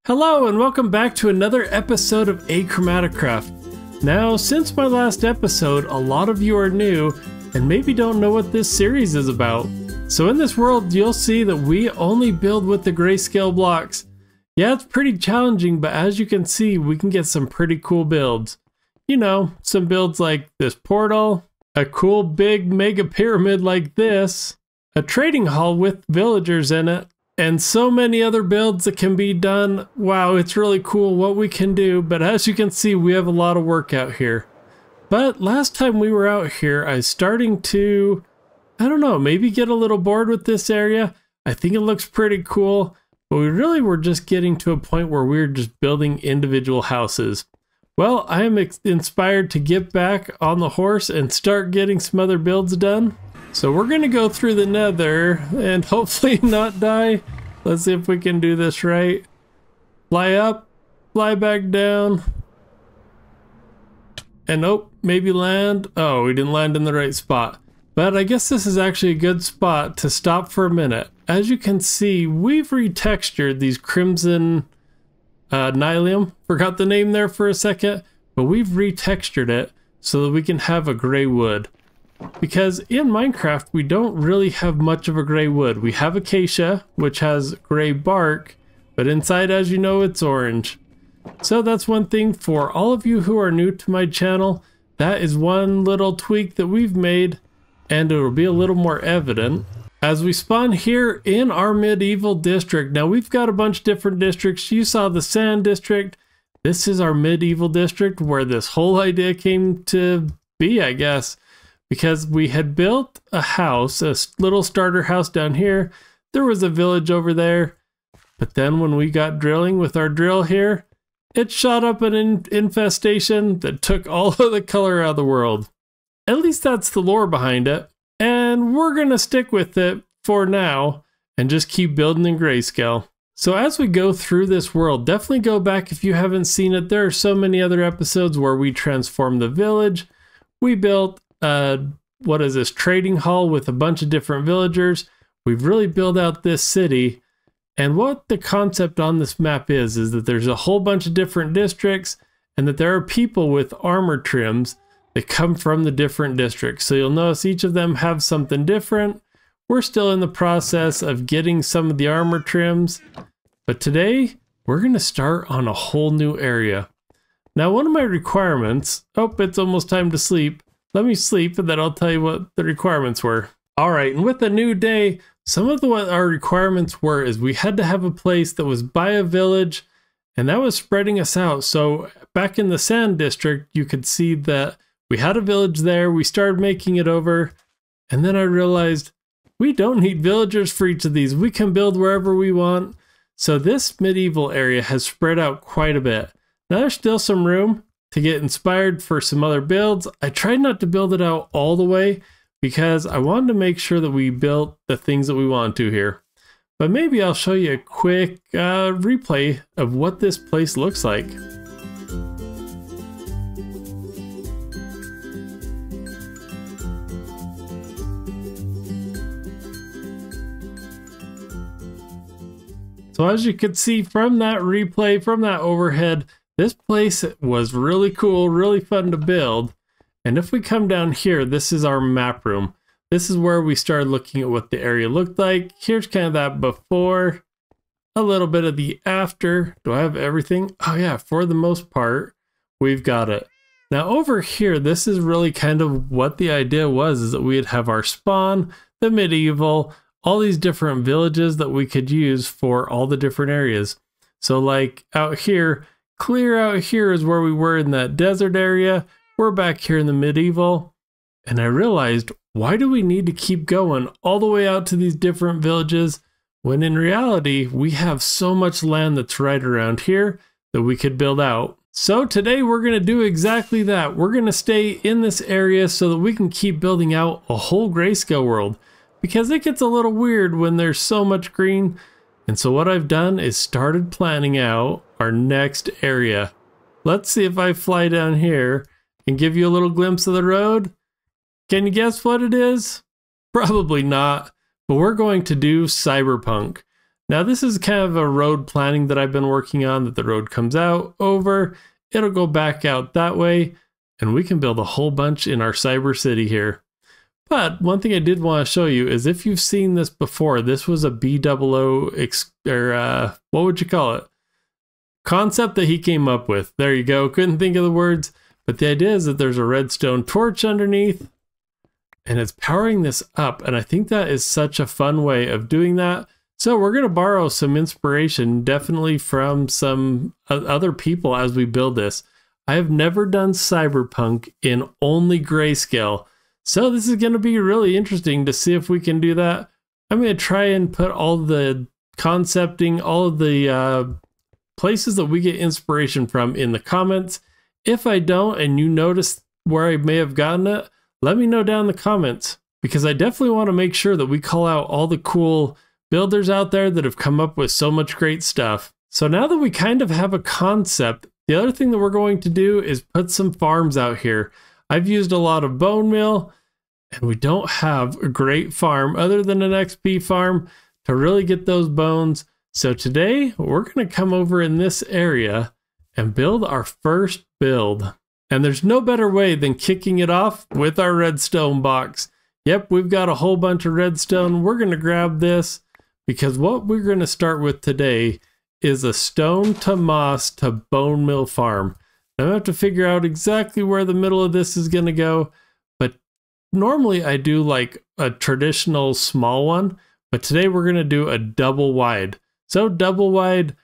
Hello and welcome back to another episode of AchromatiCraft. Now, since my last episode, a lot of you are new and maybe don't know what this series is about. So in this world, you'll see that we only build with the grayscale blocks. Yeah, it's pretty challenging, but as you can see, we can get some pretty cool builds. You know, some builds like this portal, a cool big mega pyramid like this, a trading hall with villagers in it, and so many other builds that can be done. Wow, it's really cool what we can do, but as you can see, we have a lot of work out here. But last time we were out here, I was starting to, I don't know, maybe get a little bored with this area. I think it looks pretty cool, but we really were just getting to a point where we were just building individual houses. Well, I am inspired to get back on the horse and start getting some other builds done. So we're going to go through the nether and hopefully not die. Let's see if we can do this right. Fly up, fly back down. And oh, maybe land. Oh, we didn't land in the right spot. But I guess this is actually a good spot to stop for a minute. As you can see, we've retextured these crimson nylium. Forgot the name there for a second, but we've retextured it so that we can have a gray wood. Because in Minecraft, we don't really have much of a gray wood. We have acacia, which has gray bark, but inside, as you know, it's orange. So that's one thing for all of you who are new to my channel. That is one little tweak that we've made, and it'll be a little more evident as we spawn here in our medieval district. Now, we've got a bunch of different districts. You saw the sand district. This is our medieval district where this whole idea came to be, I guess. Because we had built a house, a little starter house down here. There was a village over there. But then when we got drilling with our drill here, it shot up an infestation that took all of the color out of the world. At least that's the lore behind it. And we're going to stick with it for now and just keep building in grayscale. So as we go through this world, definitely go back if you haven't seen it. There are so many other episodes where we transformed the village. We built what is this, trading hall with a bunch of different villagers. We've really built out this city, and what the concept on this map is that there's a whole bunch of different districts, and that there are people with armor trims that come from the different districts. So you'll notice each of them have something different. We're still in the process of getting some of the armor trims, but today we're going to start on a whole new area. Now, one of my requirements, oh, it's almost time to sleep. Let me sleep, and then I'll tell you what the requirements were. All right, and with a new day, some of what our requirements were is we had to have a place that was by a village, and that was spreading us out. So back in the sand district, you could see that we had a village there. We started making it over, and then I realized we don't need villagers for each of these. We can build wherever we want. So this medieval area has spread out quite a bit. Now there's still some room to get inspired for some other builds. I tried not to build it out all the way because I wanted to make sure that we built the things that we wanted to here. But maybe I'll show you a quick replay of what this place looks like. So as you can see from that replay, from that overhead, this place was really cool, really fun to build. And if we come down here, this is our map room. This is where we started looking at what the area looked like. Here's kind of that before, a little bit of the after. Do I have everything? Oh yeah, for the most part, we've got it. Now over here, this is really kind of what the idea was, is that we'd have our spawn, the medieval, all these different villages that we could use for all the different areas. So like out here, clear out here is where we were in that desert area. We're back here in the medieval. And I realized, why do we need to keep going all the way out to these different villages when in reality, we have so much land that's right around here that we could build out. So today we're going to do exactly that. We're going to stay in this area so that we can keep building out a whole grayscale world, because it gets a little weird when there's so much green. And so what I've done is started planning out our next area. Let's see if I fly down here and give you a little glimpse of the road. Can you guess what it is? Probably not, but we're going to do Cyberpunk. Now this is kind of a road planning that I've been working on, that the road comes out, over, it'll go back out that way, and we can build a whole bunch in our cyber city here. But one thing I did want to show you is, if you've seen this before, this was a what would you call it? Concept that he came up with. There you go. Couldn't think of the words. But the idea is that there's a redstone torch underneath, and it's powering this up. And I think that is such a fun way of doing that. So we're going to borrow some inspiration, definitely from some other people as we build this. I have never done Cyberpunk in only Grayscale. So this is going to be really interesting to see if we can do that. I'm going to try and put all the concepting, all of the places that we get inspiration from in the comments. If I don't, and you notice where I may have gotten it, let me know down in the comments, because I definitely want to make sure that we call out all the cool builders out there that have come up with so much great stuff. So now that we kind of have a concept, the other thing that we're going to do is put some farms out here. I've used a lot of Bonemeal, and we don't have a great farm other than an XP farm to really get those bones. So today we're going to come over in this area and build our first build. And there's no better way than kicking it off with our redstone box. Yep, we've got a whole bunch of redstone. We're going to grab this, because what we're going to start with today is a stone to moss to bone meal farm. Now I have to figure out exactly where the middle of this is going to go, but normally I do like a traditional small one, but today we're going to do a double wide. So double wide,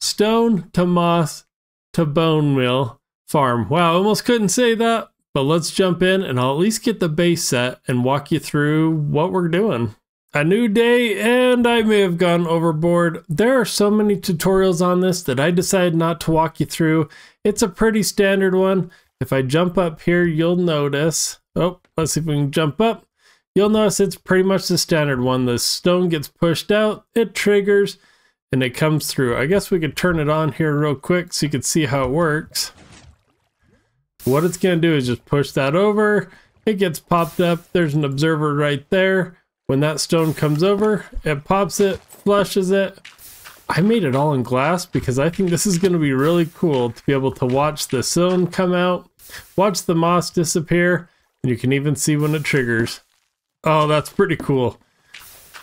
stone to moss to bone meal farm. Wow, almost couldn't say that, but let's jump in and I'll at least get the base set and walk you through what we're doing. A new day, and I may have gone overboard. There are so many tutorials on this that I decided not to walk you through. It's a pretty standard one. If I jump up here, you'll notice, oh, let's see if we can jump up. You'll notice it's pretty much the standard one. The stone gets pushed out, it triggers, and it comes through. I guess we could turn it on here real quick so you can see how it works. What it's going to do is just push that over. It gets popped up. There's an observer right there. When that stone comes over, it pops it, flushes it. I made it all in glass because I think this is going to be really cool to be able to watch the stone come out, watch the moss disappear, and you can even see when it triggers. Oh, that's pretty cool.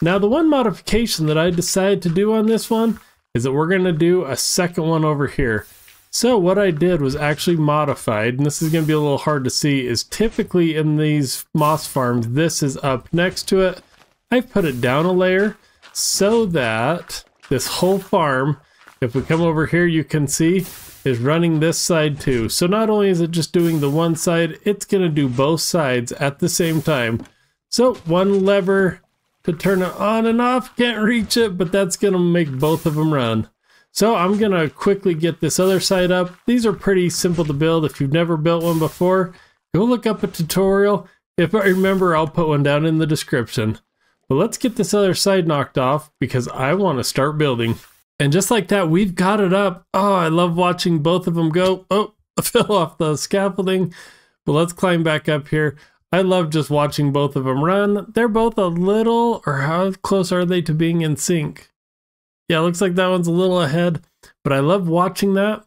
Now, the one modification that I decided to do on this one is that we're going to do a second one over here. So what I did was actually modified, and this is going to be a little hard to see, is typically in these moss farms, this is up next to it. I've put it down a layer so that this whole farm, if we come over here, you can see, is running this side too. So not only is it just doing the one side, it's going to do both sides at the same time. So one lever to turn it on and off, can't reach it, but that's going to make both of them run. So I'm going to quickly get this other side up. These are pretty simple to build. If you've never built one before, go look up a tutorial. If I remember, I'll put one down in the description. But let's get this other side knocked off because I want to start building. And just like that, we've got it up. Oh, I love watching both of them go. Oh, I fell off the scaffolding. But let's climb back up here. I love just watching both of them run. They're both a little, or how close are they to being in sync? Yeah, it looks like that one's a little ahead, but I love watching that.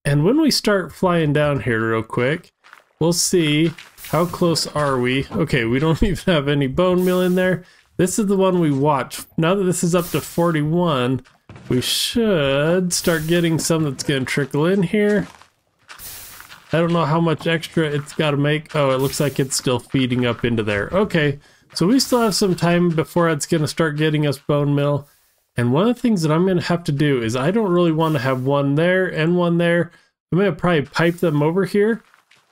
And when we start flying down here real quick, we'll see how close are we. Okay, we don't even have any bone meal in there. This is the one we watch. Now that this is up to 41, we should start getting some that's going to trickle in here. I don't know how much extra it's got to make. Oh, it looks like it's still feeding up into there. Okay, so we still have some time before it's going to start getting us bone meal. And one of the things that I'm going to have to do is I don't really want to have one there and one there. I'm going to probably pipe them over here.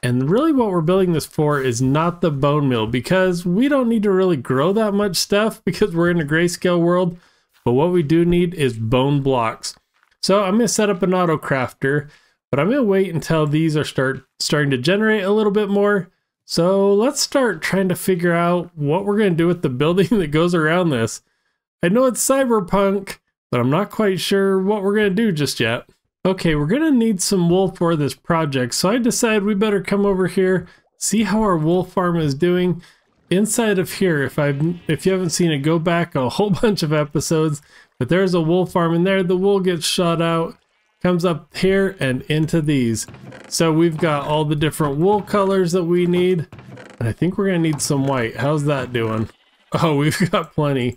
And really what we're building this for is not the bone meal, because we don't need to really grow that much stuff because we're in a grayscale world. But what we do need is bone blocks. So I'm going to set up an auto crafter, but I'm going to wait until these are starting to generate a little bit more. So let's start trying to figure out what we're going to do with the building that goes around this. I know it's Cyberpunk, but I'm not quite sure what we're going to do just yet. Okay, we're going to need some wool for this project, so I decided we better come over here, see how our wool farm is doing. Inside of here, if you haven't seen it, go back a whole bunch of episodes, But there's a wool farm in there. The wool gets shot out, comes up here and into these. So we've got all the different wool colors that we need. And I think we're gonna need some white. How's that doing? Oh, we've got plenty.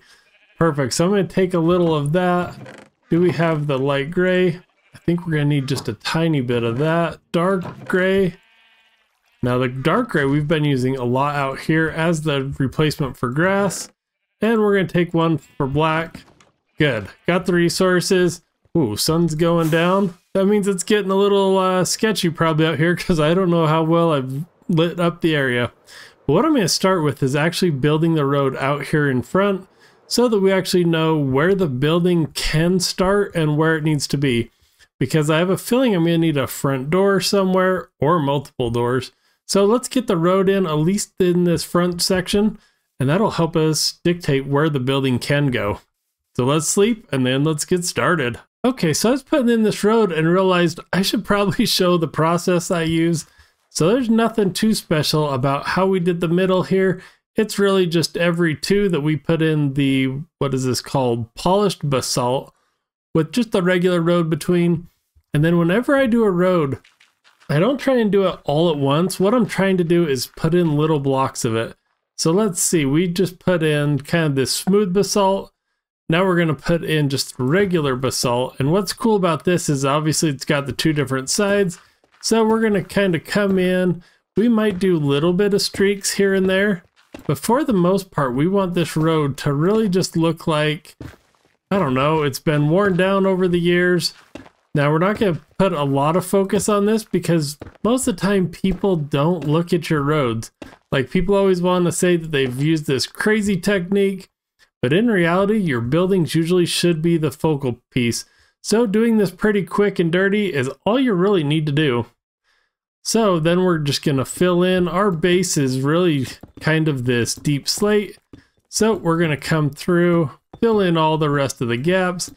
Perfect. So I'm gonna take a little of that. Do we have the light gray? I think we're gonna need just a tiny bit of that. Dark gray. Now the dark gray we've been using a lot out here as the replacement for grass. And we're gonna take one for black. Good. Got the resources. Ooh, sun's going down. That means it's getting a little sketchy probably out here because I don't know how well I've lit up the area. But what I'm going to start with is actually building the road out here in front so that we actually know where the building can start and where it needs to be. Because I have a feeling I'm going to need a front door somewhere or multiple doors. So let's get the road in, at least in this front section, and that'll help us dictate where the building can go. So let's sleep and then let's get started. Okay, so I was putting in this road and realized I should probably show the process I use. So there's nothing too special about how we did the middle here. It's really just every two that we put in the, what is this called? Polished basalt with just a regular road between. And then whenever I do a road, I don't try and do it all at once. What I'm trying to do is put in little blocks of it. So let's see, we just put in kind of this smooth basalt. Now we're going to put in just regular basalt. And what's cool about this is obviously it's got the two different sides. So we're going to kind of come in. We might do a little bit of streaks here and there. But for the most part, we want this road to really just look like, I don't know, it's been worn down over the years. Now we're not going to put a lot of focus on this because most of the time people don't look at your roads. Like people always want to say that they've used this crazy technique. But in reality, your buildings usually should be the focal piece. So doing this pretty quick and dirty is all you really need to do. So then we're just going to fill in. Our base is really kind of this deep slate. So we're going to come through, fill in all the rest of the gaps.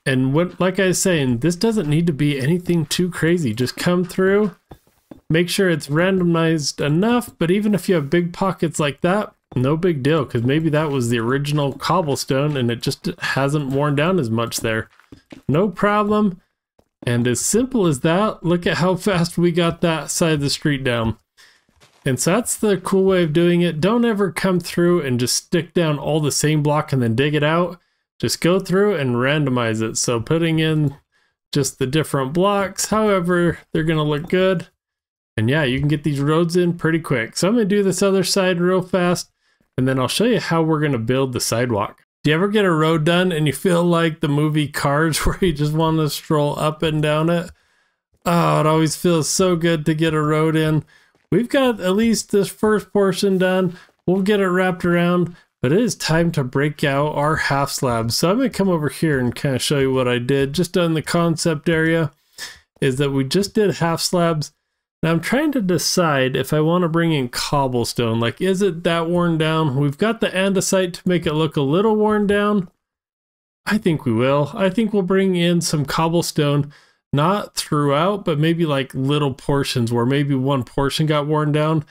And what, like I was saying, this doesn't need to be anything too crazy. Just come through, make sure it's randomized enough. But even if you have big pockets like that, no big deal, because maybe that was the original cobblestone and it just hasn't worn down as much there. No problem. And as simple as that, look at how fast we got that side of the street down. And so that's the cool way of doing it. Don't ever come through and just stick down all the same block and then dig it out. Just go through and randomize it. So putting in just the different blocks, however they're going to look good. And yeah, you can get these roads in pretty quick. So I'm going to do this other side real fast. And then I'll show you how we're going to build the sidewalk. Do you ever get a road done and you feel like the movie Cars where you just want to stroll up and down it? Oh, it always feels so good to get a road in. We've got at least this first portion done. We'll get it wrapped around, but it is time to break out our half slabs. So I'm going to come over here and kind of show you what I did just on the concept area is that we just did half slabs. Now I'm trying to decide if I want to bring in cobblestone. Like, is it that worn down? We've got the andesite to make it look a little worn down. I think we will. I think we'll bring in some cobblestone, not throughout, but maybe like little portions where maybe one portion got worn down.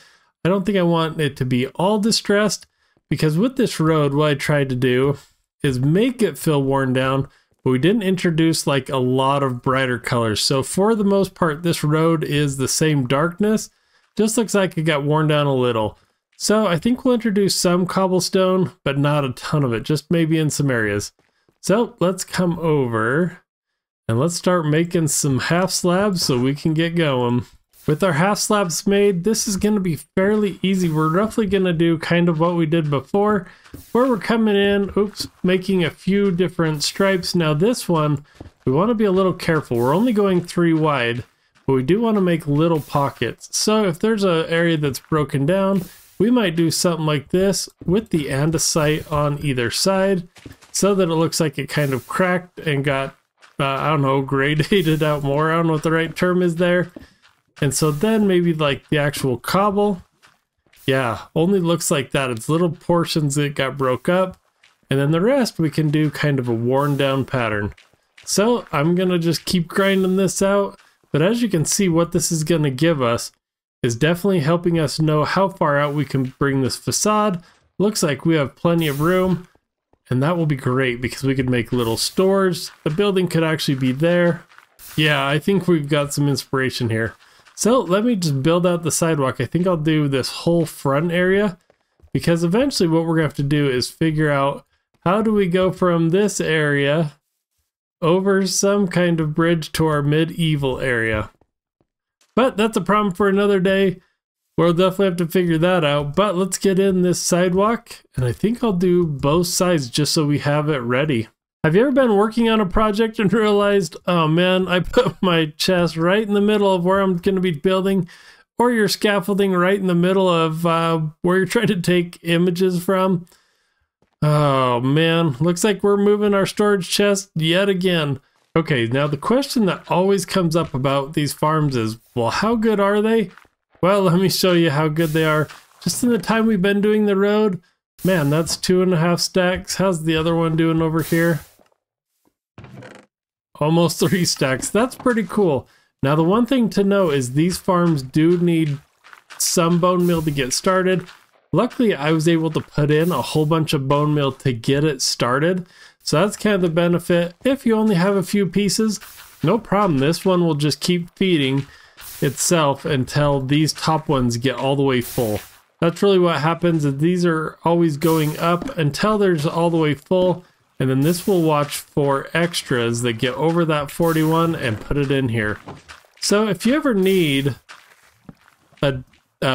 I don't think I want it to be all distressed because with this road, what I tried to do is make it feel worn down. But we didn't introduce like a lot of brighter colors. So for the most part, this road is the same darkness. Just looks like it got worn down a little. So I think we'll introduce some cobblestone, but not a ton of it, just maybe in some areas. So let's come over and let's start making some half slabs so we can get going. With our half slabs made, this is going to be fairly easy. We're roughly going to do kind of what we did before, where we're coming in, making a few different stripes. Now this one, we want to be a little careful. We're only going 3 wide, but we do want to make little pockets. So if there's an area that's broken down, we might do something like this with the andesite on either side so that it looks like it kind of cracked and got, I don't know, gradated out more. I don't know what the right term is there. And so then maybe like the actual cobble, yeah, only looks like that. It's little portions that got broke up. And then the rest we can do kind of a worn down pattern. So I'm going to just keep grinding this out. But as you can see, what this is going to give us is definitely helping us know how far out we can bring this facade. Looks like we have plenty of room. And that will be great because we could make little stores. The building could actually be there. Yeah, I think we've got some inspiration here. So let me just build out the sidewalk. I think I'll do this whole front area because eventually what we're going to have to do is figure out how do we go from this area over some kind of bridge to our medieval area. But that's a problem for another day. We'll definitely have to figure that out. But let's get in this sidewalk. And I think I'll do both sides just so we have it ready. Have you ever been working on a project and realized, oh man, I put my chest right in the middle of where I'm going to be building, or your scaffolding right in the middle of where you're trying to take images from? Oh man, looks like we're moving our storage chest yet again. Okay, now the question that always comes up about these farms is, well, how good are they? Well, let me show you how good they are. Just in the time we've been doing the road, man, that's 2.5 stacks. How's the other one doing over here? Almost 3 stacks. That's pretty cool. Now, the one thing to know is these farms do need some bone meal to get started. Luckily, I was able to put in a whole bunch of bone meal to get it started. So that's kind of the benefit. If you only have a few pieces, no problem. This one will just keep feeding itself until these top ones get all the way full. That's really what happens, is these are always going up until there's all the way full. And then this will watch for extras that get over that 41 and put it in here. So if you ever need a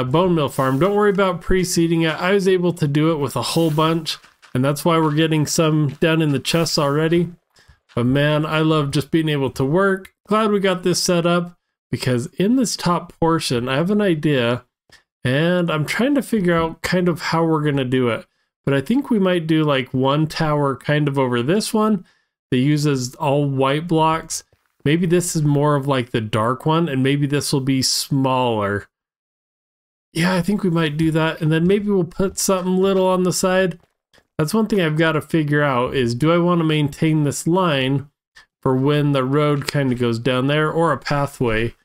bone meal farm, don't worry about pre-seeding it. I was able to do it with a whole bunch, and that's why we're getting some down in the chests already. But man, I love just being able to work. Glad we got this set up, because in this top portion, I have an idea, and I'm trying to figure out kind of how we're going to do it. But I think we might do like one tower kind of over this one that uses all white blocks. Maybe this is more of like the dark one, and maybe this will be smaller. Yeah, I think we might do that. And then maybe we'll put something little on the side. That's one thing I've got to figure out is, do I want to maintain this line for when the road kind of goes down there, or a pathway?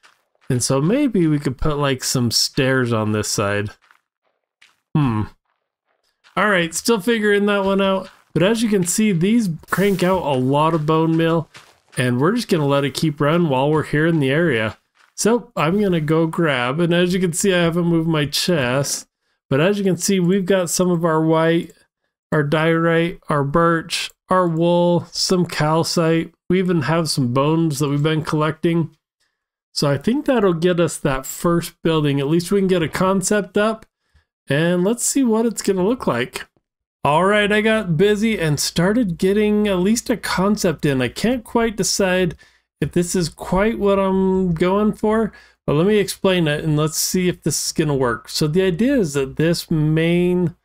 And so maybe we could put like some stairs on this side. All right, still figuring that one out. But as you can see, these crank out a lot of bone meal, and we're just going to let it keep running while we're here in the area. So I'm going to go grab, and as you can see, I haven't moved my chest. But as you can see, we've got some of our white, our diorite, our birch, our wool, some calcite. We even have some bones that we've been collecting. So I think that'll get us that first building. At least we can get a concept up. And let's see what it's going to look like. All right, I got busy and started getting at least a concept in. I can't quite decide if this is quite what I'm going for, but let me explain it and let's see if this is going to work. So the idea is that this main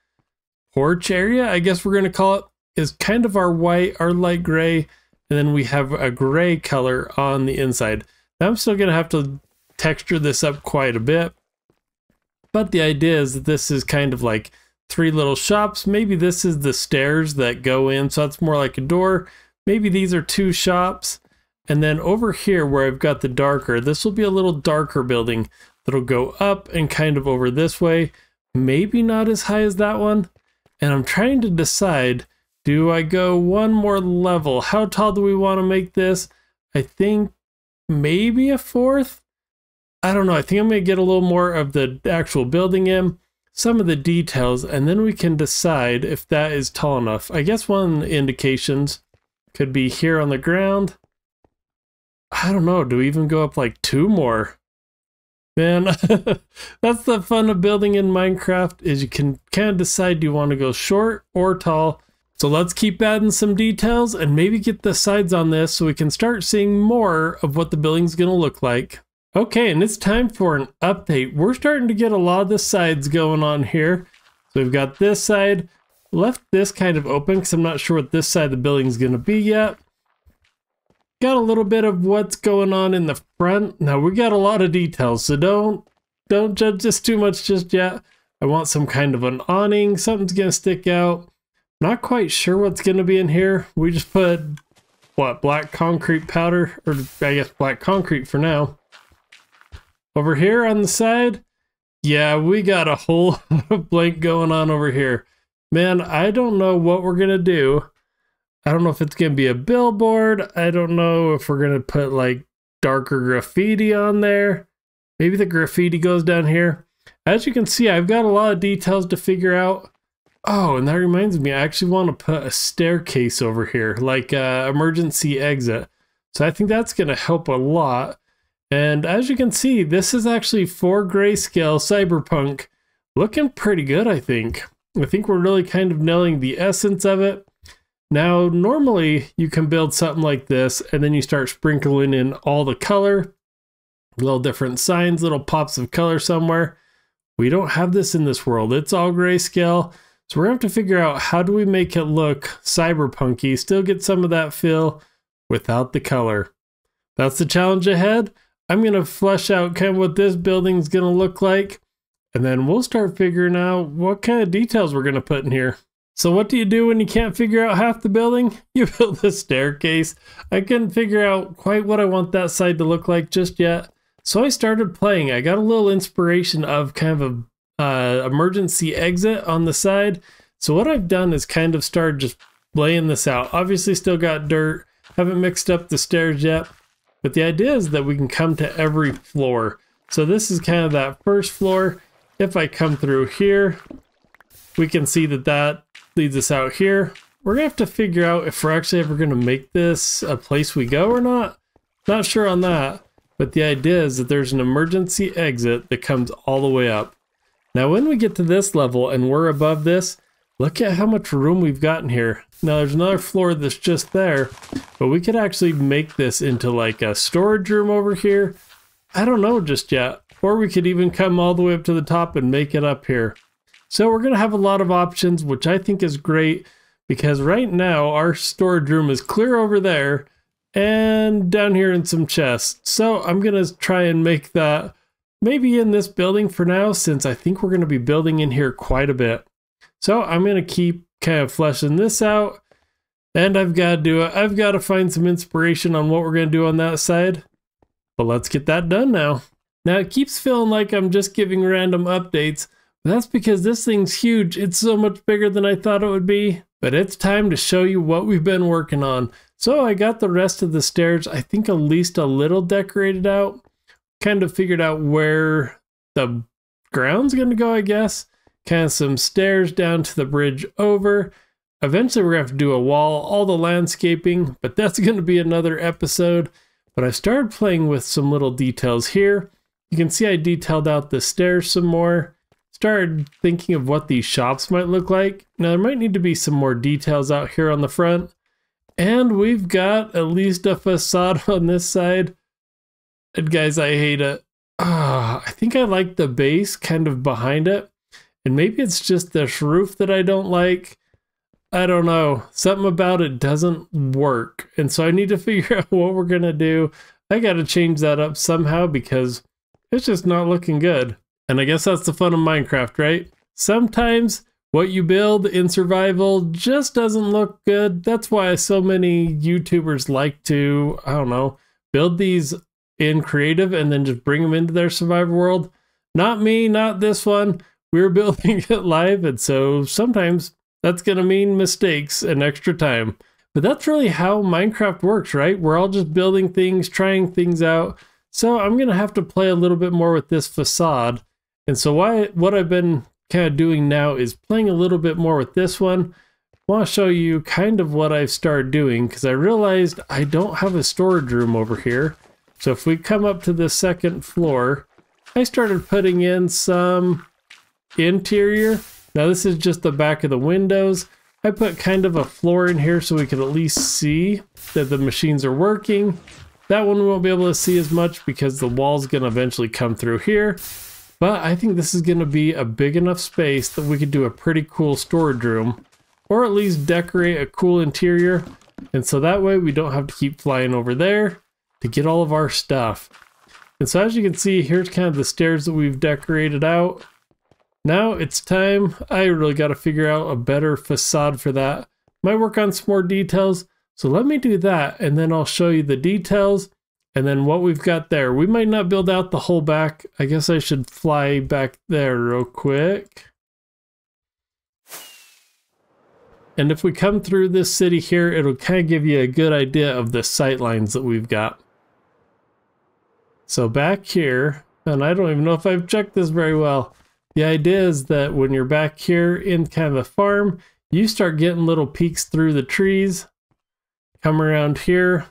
porch area, I guess we're going to call it, is kind of our white, our light gray, and then we have a gray color on the inside. Now I'm still going to have to texture this up quite a bit. But the idea is that this is kind of like 3 little shops. Maybe this is the stairs that go in, so that's more like a door. Maybe these are 2 shops. And then over here where I've got the darker, this will be a little darker building that'll go up and kind of over this way. Maybe not as high as that one. And I'm trying to decide, do I go one more level? How tall do we want to make this? I think maybe a 4th. I don't know. I think I'm going to get a little more of the actual building in, some of the details, and then we can decide if that is tall enough. I guess one of the indications could be here on the ground. I don't know. Do we even go up like 2 more? Man, that's the fun of building in Minecraft, is you can kind of decide, do you want to go short or tall? So let's keep adding some details and maybe get the sides on this so we can start seeing more of what the building's going to look like. Okay, and it's time for an update. We're starting to get a lot of the sides going on here. So we've got this side, left this kind of open because I'm not sure what this side of the building is going to be yet. Got a little bit of what's going on in the front. Now we got a lot of details, so don't judge this too much just yet. I want some kind of an awning, something's going to stick out. Not quite sure what's going to be in here. We just put, what, black concrete powder, or I guess black concrete for now. Over here on the side, yeah, we got a whole lot of blank going on over here. Man, I don't know what we're going to do, I don't know if it's going to be a billboard. I don't know if we're going to put like darker graffiti on there. Maybe the graffiti goes down here. As you can see, I've got a lot of details to figure out. Oh, and that reminds me, I actually want to put a staircase over here, like an emergency exit. So I think that's going to help a lot. And as you can see, this is actually for Grayscale Cyberpunk. Looking pretty good, I think. I think we're really kind of nailing the essence of it. Now, normally you can build something like this and then you start sprinkling in all the color, little different signs, little pops of color somewhere. We don't have this in this world. It's all Grayscale. So we're going to have to figure out how do we make it look cyberpunky, still get some of that feel without the color. That's the challenge ahead. I'm going to flesh out kind of what this building's going to look like, and then we'll start figuring out what kind of details we're going to put in here. So what do you do when you can't figure out half the building? You build a staircase. I couldn't figure out quite what I want that side to look like just yet. So I started playing. I got a little inspiration of kind of a emergency exit on the side. So what I've done is kind of started just laying this out. Obviously still got dirt, haven't mixed up the stairs yet, but the idea is that we can come to every floor. So this is kind of that first floor. If I come through here, we can see that that leads us out here. We're gonna have to figure out if we're actually ever gonna make this a place we go or not. Not sure on that, but the idea is that there's an emergency exit that comes all the way up. Now when we get to this level and we're above this, look at how much room we've gotten here. Now there's another floor that's just there, but we could actually make this into like a storage room over here. I don't know just yet. Or we could even come all the way up to the top and make it up here. So we're gonna have a lot of options, which I think is great because right now our storage room is clear over there and down here in some chests. So I'm gonna try and make that maybe in this building for now, since I think we're going to be building in here quite a bit. So I'm going to keep kind of fleshing this out, and I've got to do it. I've got to find some inspiration on what we're going to do on that side, but let's get that done now. Now it keeps feeling like I'm just giving random updates, but that's because this thing's huge. It's so much bigger than I thought it would be, but it's time to show you what we've been working on. So I got the rest of the stairs, I think at least a little decorated out. Kind of figured out where the ground's going to go, I guess. Kind of some stairs down to the bridge over. Eventually we're going to have to do a wall, all the landscaping, but that's going to be another episode. But I started playing with some little details here. You can see I detailed out the stairs some more. Started thinking of what these shops might look like. Now there might need to be some more details out here on the front. And we've got at least a facade on this side. And guys, I hate it. I think I like the base kind of behind it. And maybe it's just this roof that I don't like. I don't know. Something about it doesn't work. And so I need to figure out what we're going to do. I got to change that up somehow because it's just not looking good. And I guess that's the fun of Minecraft, right? Sometimes what you build in survival just doesn't look good. That's why so many YouTubers like to, I don't know, build these in creative and then just bring them into their survivor world. Not me, not this one. We're building it live, and so sometimes that's gonna mean mistakes and extra time. But that's really how Minecraft works, right? We're all just building things, trying things out. So I'm gonna have to play a little bit more with this facade. And so what I've been kind of doing now is playing a little bit more with this one. I want to show you kind of what I've started doing because I realized I don't have a storage room over here. So if we come up to the second floor, I started putting in some interior. Now this is just the back of the windows. I put kind of a floor in here so we could at least see that the machines are working. That one we won't be able to see as much because the wall's going to eventually come through here. But I think this is going to be a big enough space that we could do a pretty cool storage room, or at least decorate a cool interior. And so that way we don't have to keep flying over there to get all of our stuff. And so as you can see, here's kind of the stairs that we've decorated out. Now it's time. I really got to figure out a better facade for that. Might work on some more details. So let me do that, and then I'll show you the details and then what we've got there. We might not build out the whole back. I guess I should fly back there real quick. And if we come through this city here, it'll kind of give you a good idea of the sight lines that we've got. So back here, and I don't even know if I've checked this very well. The idea is that when you're back here in kind of the farm, you start getting little peeks through the trees. Come around here.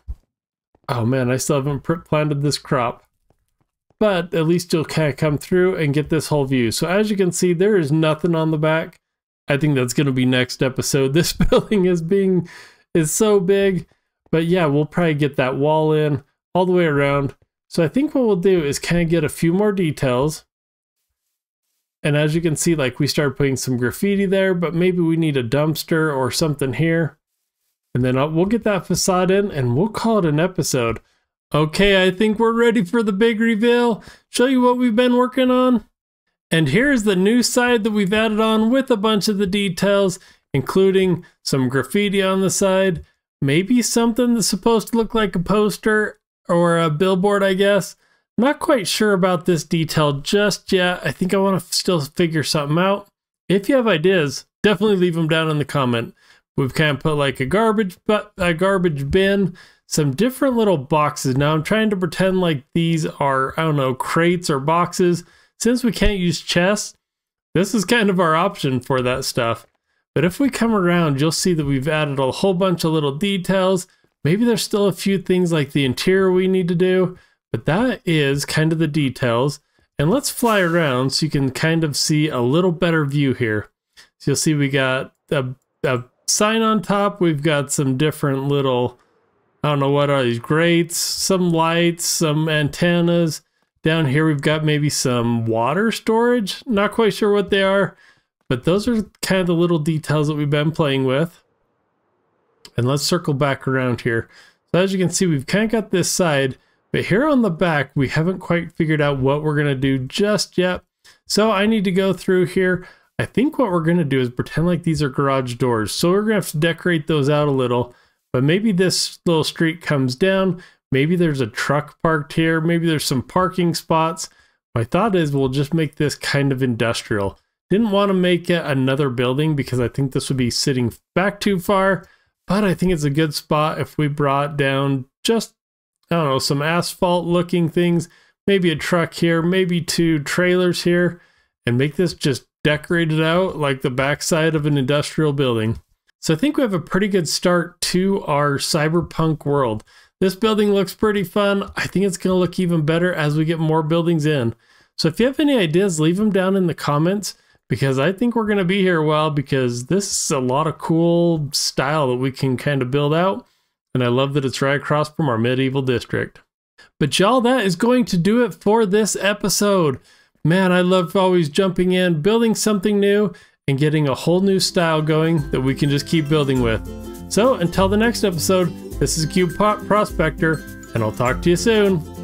Oh man, I still haven't planted this crop. But at least you'll kind of come through and get this whole view. So as you can see, there is nothing on the back. I think that's going to be next episode. This building is so big. But yeah, we'll probably get that wall in all the way around. So I think what we'll do is kind of get a few more details. And as you can see, like we started putting some graffiti there, but maybe we need a dumpster or something here. And then we'll get that facade in and we'll call it an episode. Okay, I think we're ready for the big reveal. Show you what we've been working on. And here's the new side that we've added on with a bunch of the details, including some graffiti on the side, maybe something that's supposed to look like a poster or a billboard, I guess. Not quite sure about this detail just yet. I think I want to still figure something out. If you have ideas, definitely leave them down in the comment. We've kind of put like a garbage bin, some different little boxes. Now I'm trying to pretend like these are, I don't know, crates or boxes. Since we can't use chests, this is kind of our option for that stuff. But if we come around, you'll see that we've added a whole bunch of little details. Maybe there's still a few things like the interior we need to do, but that is kind of the details. And let's fly around so you can kind of see a little better view here. So you'll see we got a sign on top. We've got some different little, I don't know what are these, grates, some lights, some antennas. Down here we've got maybe some water storage. Not quite sure what they are, but those are kind of the little details that we've been playing with. And let's circle back around here. So as you can see, we've kind of got this side, but here on the back, we haven't quite figured out what we're going to do just yet. So I need to go through here. I think what we're going to do is pretend like these are garage doors. So we're going to have to decorate those out a little, but maybe this little street comes down. Maybe there's a truck parked here. Maybe there's some parking spots. My thought is we'll just make this kind of industrial. Didn't want to make it another building because I think this would be sitting back too far, but I think it's a good spot if we brought down just, I don't know, some asphalt looking things, maybe a truck here, maybe 2 trailers here, and make this just decorated out like the backside of an industrial building. So I think we have a pretty good start to our cyberpunk world. This building looks pretty fun. I think it's going to look even better as we get more buildings in. So if you have any ideas, leave them down in the comments, because I think we're going to be here a while, because this is a lot of cool style that we can kind of build out. And I love that it's right across from our medieval district. But y'all, that is going to do it for this episode. Man, I love always jumping in, building something new, and getting a whole new style going that we can just keep building with. So until the next episode, this is Cube Prospector, and I'll talk to you soon.